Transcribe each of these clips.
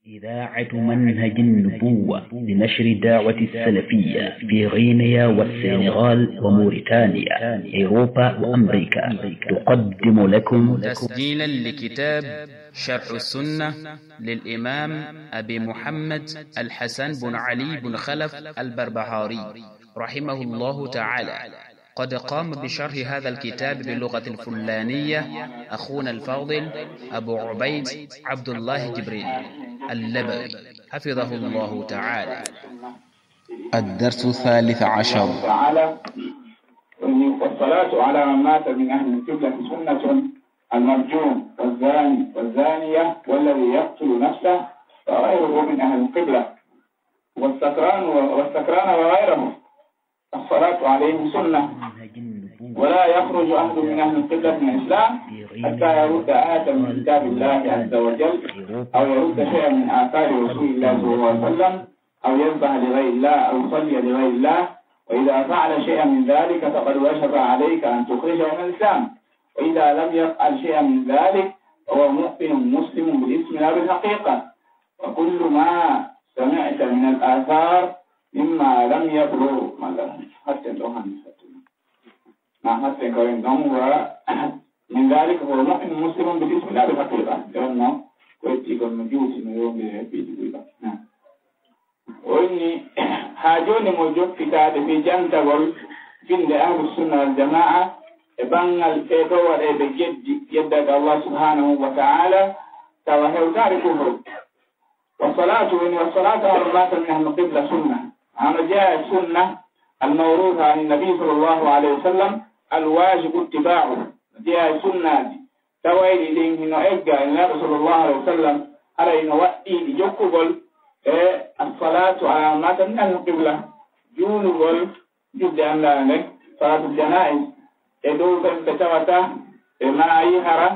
إذاعة منهج النبوة لنشر الدعوة السلفية في غينيا والسنغال وموريتانيا أوروبا وأمريكا تقدم لكم تسجيلا لكتاب شرح السنة للإمام أبي محمد الحسن بن علي بن خلف البربهاري رحمه الله تعالى. قد قام بشرح هذا الكتاب باللغة الفلانية أخونا الفاضل أبو عبيد عبد الله جبريل اللبوي حفظه الله تعالى. الدرس 13 والصلاة على من مات من أهل القبلة سنة. المرجوم والزاني والزانية والذي يقتل نفسه وغيره من أهل القبلة والسكران وغيره الصلاة عليه سنة. ولا يخرج أحد من أهل القبلة من الإسلام حتى يرد آية من كتاب الله عز وجل أو يرد شيئا من آثار رسول الله صلى الله عليه وسلم أو يذبح لغير الله أو يصلي لغير الله. وإذا فعل شيئا من ذلك فقد وجب عليك أن تخرجه من الإسلام. وإذا لم يفعل شيئا من ذلك فهو مؤمن مسلم بالاسم لا بالحقيقة. وكل ما سمعت من الآثار مما لم يبلغ حتى ما حتى من ذلك هو مؤمن مسلم بالاسم لا بالحقيقة. لأنه ويتيكم مجوسي من يوم بيجي وإني حاجوني موجود في جنة والجند أهل السنة والجماعة بانغال تيتو بجد يدك الله سبحانه وتعالى توهو تعرفه. والصلاة على الله من أهل القبلة سنة. أما جاء السنة الموروثة عن النبي صلى الله عليه وسلم الواجب اتباعه. جاء السنة تويلي لين هنا إجا النبي صلى الله عليه وسلم على إنه وقتي لجوكبل الصلاة على ما من أهل القبلة جولبل جد أن لا صلاة الجنائز يدور بتوته ما يهرى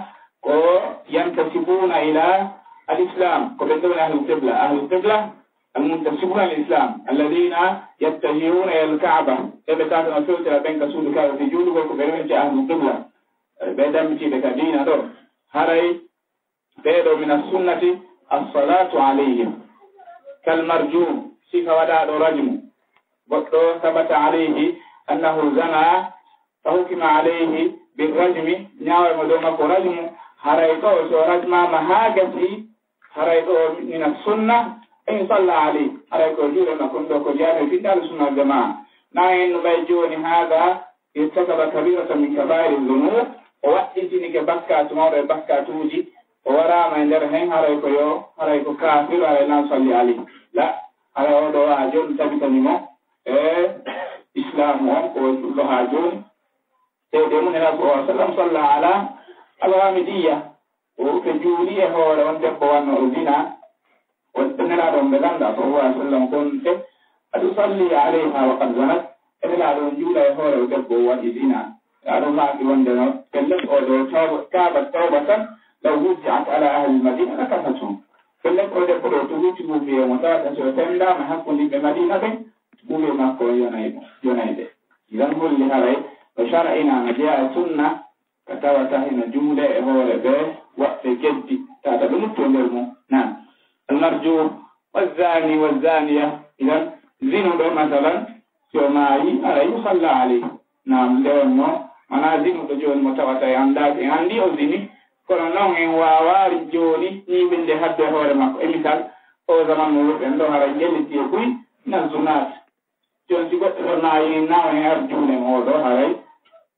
وينتسبون إلى الإسلام. كبدون أهل القبلة المنتسبون للإسلام الذين يتجهون إلى الكعبة. كبتات نسوت لبين كسود الكعبة في جولب وكبرون أهل القبلة بدم في بكدين دور هري بيدو من السنة الصلاة عليهم كالمرجوم صفة وداء رجم وقت ثبت عليه أنه زنى فحكم عليه بالرجم ناوي مدومك رجم هريتو رجم مهاجتي هريتو من السنة إن صلى عليه هريتو جورنا كندو كجاني في دار السنة الجماعة ناين بيجوني هذا ارتكب كبيرة من كبائر الذنوب ووقتني كبكات موري بكاتوجي وورا من درهين هريكو كافر على نصلي عليه لا هريكو دوا جون تبتنمو إسلام وكل هاجون سيدمون النبي صلى الله عليه وسلم صلى على الغامدية وكجولية هو لون تبوان أرضنا وإننا لهم بلاندا صلى الله عليه وسلم كنت أتصلي عليها وقد زنت إننا لهم جولة هو لون تبوان إذنا أعلم ما في وندنا كلف أولو كابت توبة لو وزعت على أهل المدينة لكفتهم كلف أولو تبوتوا في متابعة سوتين لا محق لبمدينة تقول ما كوي ينايد إذن هو اللي هرأي وشرعنا مجاء سنة كتوتهنا جملة هو لبه وقت جدي تعتبرت ونرمو. نعم. المرجو والزاني والزانية إذن زنوا مثلا سوماي على يصلى عليه. نعم لأنه أنا زنوا تجو المتوتي عندك عندي أزني كنا نوعين وواري جوني نيبن لحد هو لمكو إمثال هو زمان مولوك عنده هرأي جلت يكوي نزنات جون سيقول ناي ناوي أرجون هذا هاي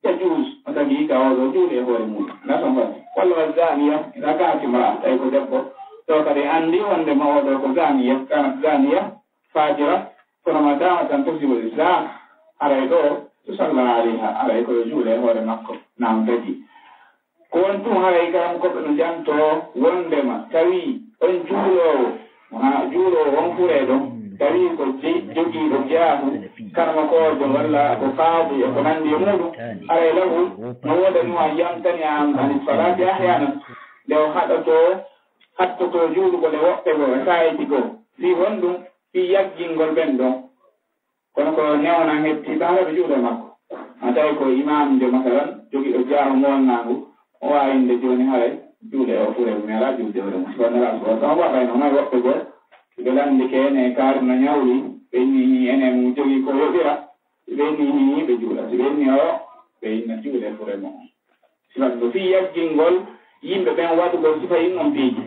يجوز أتجيك هذا جون هو المول لا سمع والله الزانية إذا كانت امرأة تأكل دبو توكل عندي وعندما هذا زانية كانت زانية فاجرة فلما دامت أن تسيب الإسلام عليه تصلى عليها عليه جون هو المكر. نعم تجي كنتم هاي كلام كبر جانتو وندما كوي جولو وانفريدو dari ko jogi do jaahu karma ko do walla ko qaabu e ko nandi mudu ay lahu no woda no yamtani am an salati ahyana lew hatto to juudu ko le woppe go saayiti go fi wondum fi yaggingol bendo kono ko newna hetti baala do juudo makko atay ko imam de masalan jogi do jaahu mo nangu o wa inde joni hare juule o fure mera juude o subhanallah subhanahu wa ta'ala no waɗɓe go ɓe landi kene karno ñawli ɓenni ene mu jogi ko yoɓira ɓenni ni ɓe juula si ɓenni o ɓe inna juule fure mo sifatgo fi yaggingol yimɓe ɓen waɗugol sifa innon piiji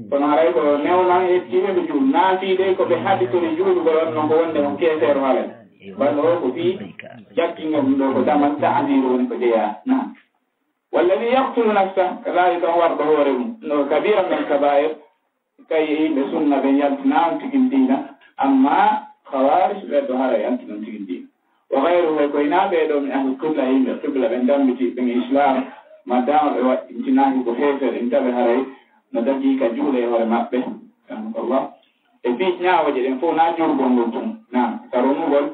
kono haray ko newnan hettiɓe ɓe juul naafiide ko ɓe haɗitori juulugol on non ko wonde on keesero halay ballo o ko fi jaggingol ɗum ɗo ko damal ta'diru woni ko jeeya nam والذي يقتل نفسه كذلك هو ظهورهم انه كبير من الكبائر كي لسنة بين يلتنام تجندينا اما خوارج بيدوها يلتنام تجندينا وغيره يكوينا بيدو من اهل القبلة يمي القبلة بين دمتي بين الاسلام ما دام امتناهي بحيفر انتبه هري ندجي كجولة يهور مأبه رحمة الله البيت ناوجد انفونا جربون لتم نعم ترونو قول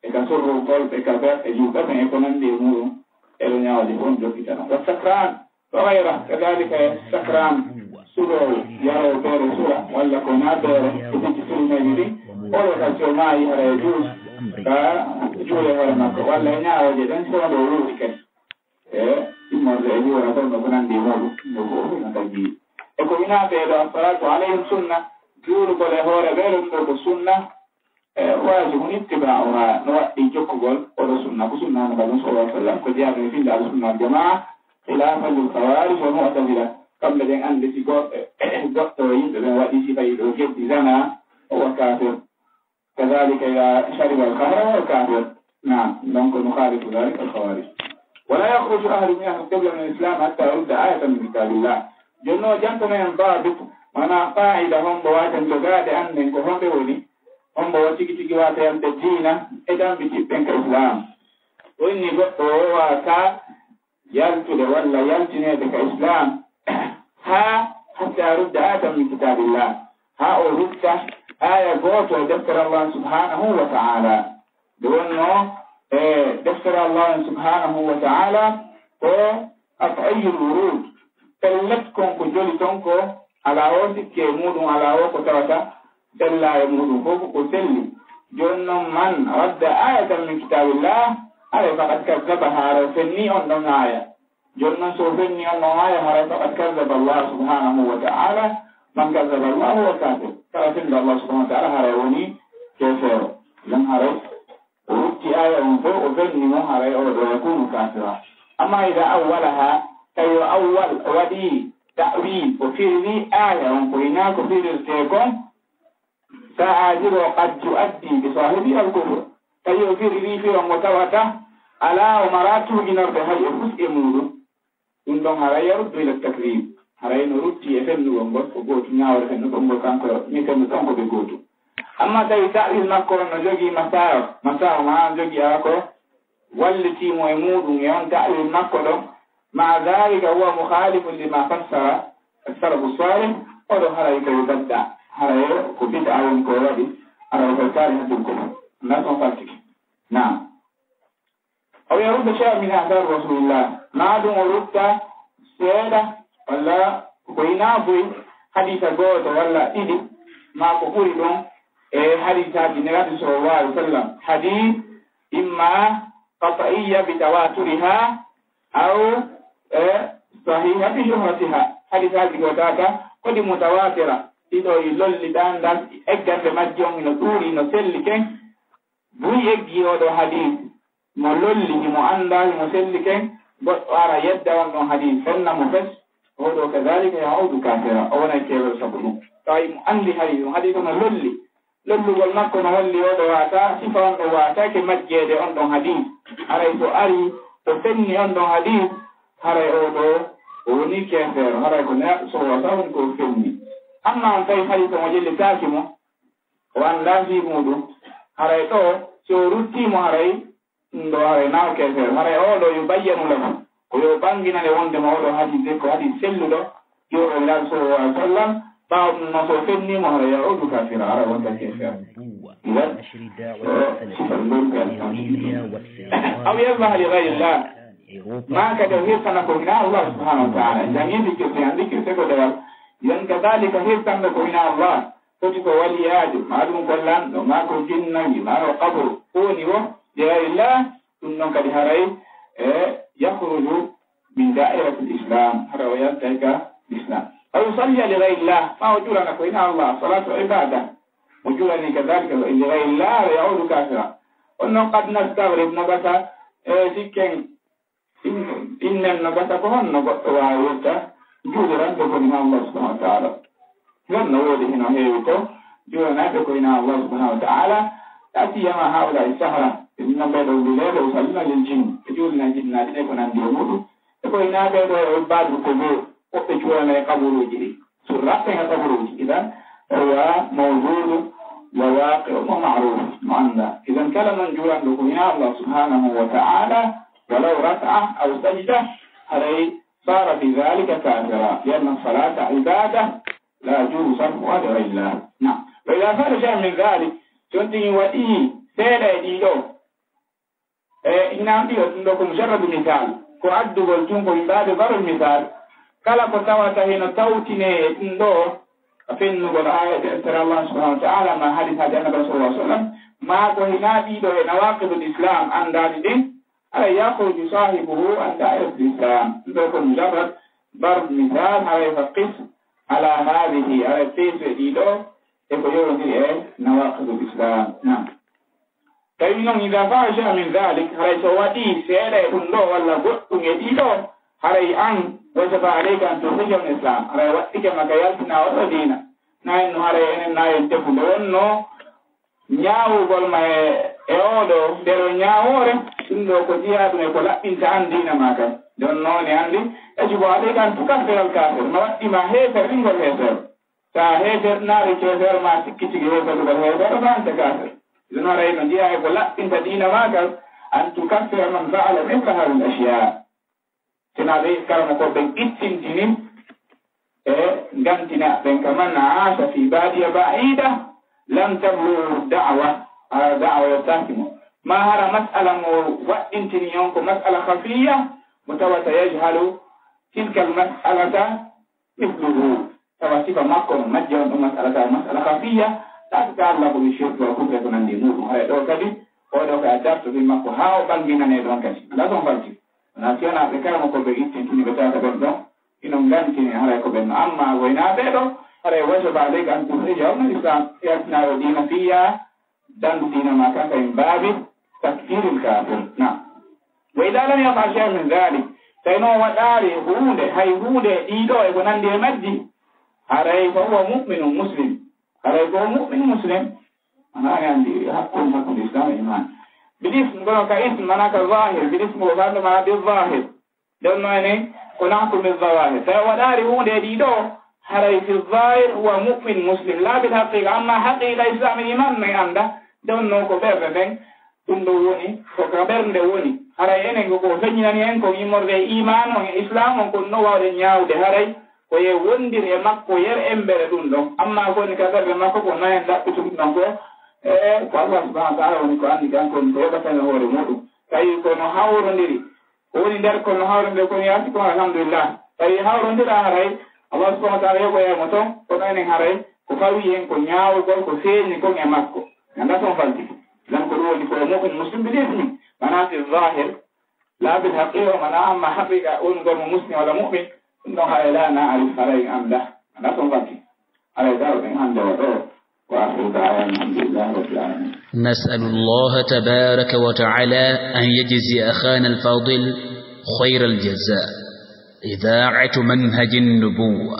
اكسروا قول اكبر اجوبة من يكونن دي مورو إلو نياودي فون جوكيتانا والسكران وغيره كذلك السكران سورو يارو بير سورة ولا كونا بير كتنك سورة ميري ولو كالسو ماي هلا يجوز كجولة ولا مكو ولا نياودي دن سورة دورو كيس إما زيجي ولا تنو كنان دي مولو نبوه نتاجي إكو إنا بير الصلاة عليهم سنة جورو بله هورا بيرو نبو سنة واجب اتباعها نوحي جوكوغول ورسولنا بسنة نبي صلى الله عليه وسلم قد يعرف في دار السنة الجماعة خلافا للخوارج والمعتزلة قبل أن التي قط يبدأ وإيش في الوجود زنا هو كافر كذلك إذا شرب الخمر هو كافر نعم دونك نخالف ذلك الخوارج ولا يخرج أهل من أهل القبلة من الإسلام حتى يرد آية من كتاب الله جنو جنت من ضابط وانا قاعدة هم بواتا تقاد أن هم بولي on bo tigi wata yamde diina edan bi tippen ka islam wonni goddo wata yaltude walla yaltinede ka islam ha hatta rudda atam min kitabillah ha o rutta aya goto deftere Allah subhanahu wa ta'ala donno deftere Allah subhanahu wa ta'ala ko atayul wurud tallatkum ko joli tonko ala o sikke mudum ala o ko tawata سلا يمود فوق وسلي جن من رد آية من كتاب الله على فقد كذبها رفني أن آية جن سوفني أن آية على فقد كذب الله سبحانه وتعالى من كذب الله وكافر فأسند الله سبحانه وتعالى هروني كافر لم هري ورتي آية من فوق وفني ما هري ويكون كافرا أما إذا أولها كي أول ودي تأويل وفي ذي آية وقيناك في ذلكم سأجر قد تؤدي بصاحبها الكفر كي يغفر لي في ومتوته على ومراته من الرهي الجزء مولو إن دون هراي يرد إلى التكذيب هراي نردي يفن ومبط وقوت ناور فن ومبط كانكو نيكم كانكو بقوتو أما تاي تأويل مكور نجوغي مساو ما نجوغي أكو والتي مهمود يون تأويل مكور مع ذلك هو مخالف لما فسر السلف الصالح ولو هراي كيبدع هراي كبيد أعلم كورادي هراي كالكاري هدوكم الناس مفاتك نعم أو يرد شيء من أحدار رسول الله ما دون رد سيدة ولا كوينا بوي حديث قوت ولا إيدي ما كفوري دون حديث النبي صلى الله عليه وسلم حديث إما قطعية بتواترها أو صحيحة بشهرتها حديث هذه قوتاتا قد متواترة إذا يلل دان أجل بمجيون من طوري نسلك بوي يجي ودو حديث ملل مؤندا مسلك وارا يد وانو حديث فن مفس ودو كذلك يعود كافرا أولا يكيبر سبنو طيب عندي حديث ملل للو والمكو نولي ودو واتا صفا وانو واتا كمجيد وانو حديث هرأي سؤالي وفني وانو حديث هرأي ودو وني كافر هرأي كنا سوى كو فني أما أنت حديث مجل تاكمو وأن لا في مودو هرأي تو سورتي مهرأي ndo hare naw kefer hare o do yubayyanu lahu ko yo bangina le wonde mo do hadith ko hadith selludo yo Allah sallallahu alaihi wasallam ba no so fenni mo hare ya o du kafira hare wonde kefer aw yadhha li ghayri Allah ma ka tawhid kana ko ina Allah subhanahu wa ta'ala jami'in dikir andi kir ko dawal yan kadhalika hirtan ko ina Allah ko ko waliyad ma'lum kullan ma ko jinna ma ro qabr ko ni wo يا الله إنك هراي يخرج من دائرة الإسلام هرويات تلك الإسلام أو يصلي لغير الله ما وجولا نقول الله صلاة عبادة وجولا كذلك لغير الله يعود كافرا وأنه قد نستغرب نبتا سكين إن النبتا كهن نبتا وعيوتا جولا نقول الله سبحانه وتعالى لن نود هنا هيوتو جولا نقول الله سبحانه وتعالى تأتي يما هؤلاء السهرة إن بدو بلاد وصلنا للجن جولنا جننا لنكون عندي أمور يقول إنا بدو عباد القبور وقتشونا يقبروا جري سرعة يقبروا إذا هو موجود وواقع ومعروف معنا إذا كلام جولا نقول الله سبحانه وتعالى ولو ركعة أو سجدة عليه صار في ذلك كافرا لأن الصلاة عبادة لا يجوز صرفها لغير الله نعم وإذا فعل شيء من ذلك تنتهي وديه سيدا يديلو إن عندي لكم مجرد مثال كعد والجنب من بعد ضرب المثال كلا كتاوة هنا توتني إندو فين نقول آية ترى الله سبحانه وتعالى ما حدث هذا النبي صلى الله عليه وسلم ما كهنا ديلو نواقض الإسلام عن ذلك على يخرج صاحبه عن دائرة الإسلام لكم مجرد ضرب مثال على يفقس على هذه على التيس ديلو يقولون نواقض الإسلام نعم فإنهم إذا فعل شيء من ذلك هل سواتي سيادة يقولون ولا قلتم يديدون هل أن وجب عليك أن تخرج من الإسلام هل وقتك مكيالتنا ودينا نحن هل ينتفلون نياو قول ما يأودو ديرو نياو إنه كتيات نقول إنت عن دينا ماكا دون نوني عندي يجب عليك أن تكفر الكافر ما وقت ما هيفر إنه هيفر هيفر ناري كيفر ما سكتك هيفر هيفر ما أنت كافر إذن رأينا جاء يقول لا إنت دين ماك أن تكفر من فعل مثل هذه الأشياء سنعطي كلمة بين إتسين جنين قمتنا بين كمان عاش في بادية بعيدة لم تبلغ دعوة يتاكمه ما هذا مسألة وإنتني يومكم مسألة خفية متوت يجهل تلك المسألة مثله تواسيب مكم مجرد مسألة خفية لا تتعلق بالشرك والكفر كنا ندمور هاي دو كذي ودو كأدرس في مكو هاو بنجينا ندون كذي لا تنفرتي ناسينا بكرة مكو بيجي تني بتاعك بدو إنهم لانتني هاي كبرنا أما وينا بدو هاي وجب عليك أن تخرج من الإسلام يأتنا ودين فيها دم دين ما كان من باب تكفير الكافر نعم وإذا لم يفعل شيء من ذلك فإنه وداري هود هاي هود إيدو يكون عندي مجدي هاي فهو مؤمن مسلم هذا يقول مؤمن مسلم أنا عندي حق الإسلام إيمان بالاسم نقول كاسم معناه كظاهر بالاسم وهذا معناه بالظاهر دون يعني كنحكم بالظواهر فهو داري هو ديدو هذا في الظاهر هو مؤمن مسلم لا بالحقيقة أما حقيقة الإسلام إيمان ما عنده دون نوكو بيرفين تندوني وكبر ندوني هذا يعني نقول فينا نيانكو يمر إيمان وإسلام ونكون نوار نياو ده هذا koye wondiri e makko yer embere ɗum ɗon amma koni kagarde makko ko nayen ɗaɓɓitum ɗon ko ko Allah subhanahu wa ta'ala woni ko anndi kanko ko yoɓatano hoore muɗum tawi kono hawrodiri ko woni nder kono hawrodiri kono yaati ko alhamdulillah tawi hawrodira haray Allah subhanahu wa ta'ala yoɓoyamo toon kono enen haray ko fawi hen ko ñaawugol ko feeñi kon e makko anda toon falti dan ko ɗum woni ko mu'min muslim bilismi mana fi zahir la bil haqiqa mana amma haqiqa on gormo muslim wala mu'min إنه لا نعرف عليه أمده لا تنفكي على ذلك الحمد لله وآخر دعوانا الحمد لله رب العالمين. نسأل الله تبارك وتعالى أن يجزي أخانا الفاضل خير الجزاء. إذاعة منهج النبوة.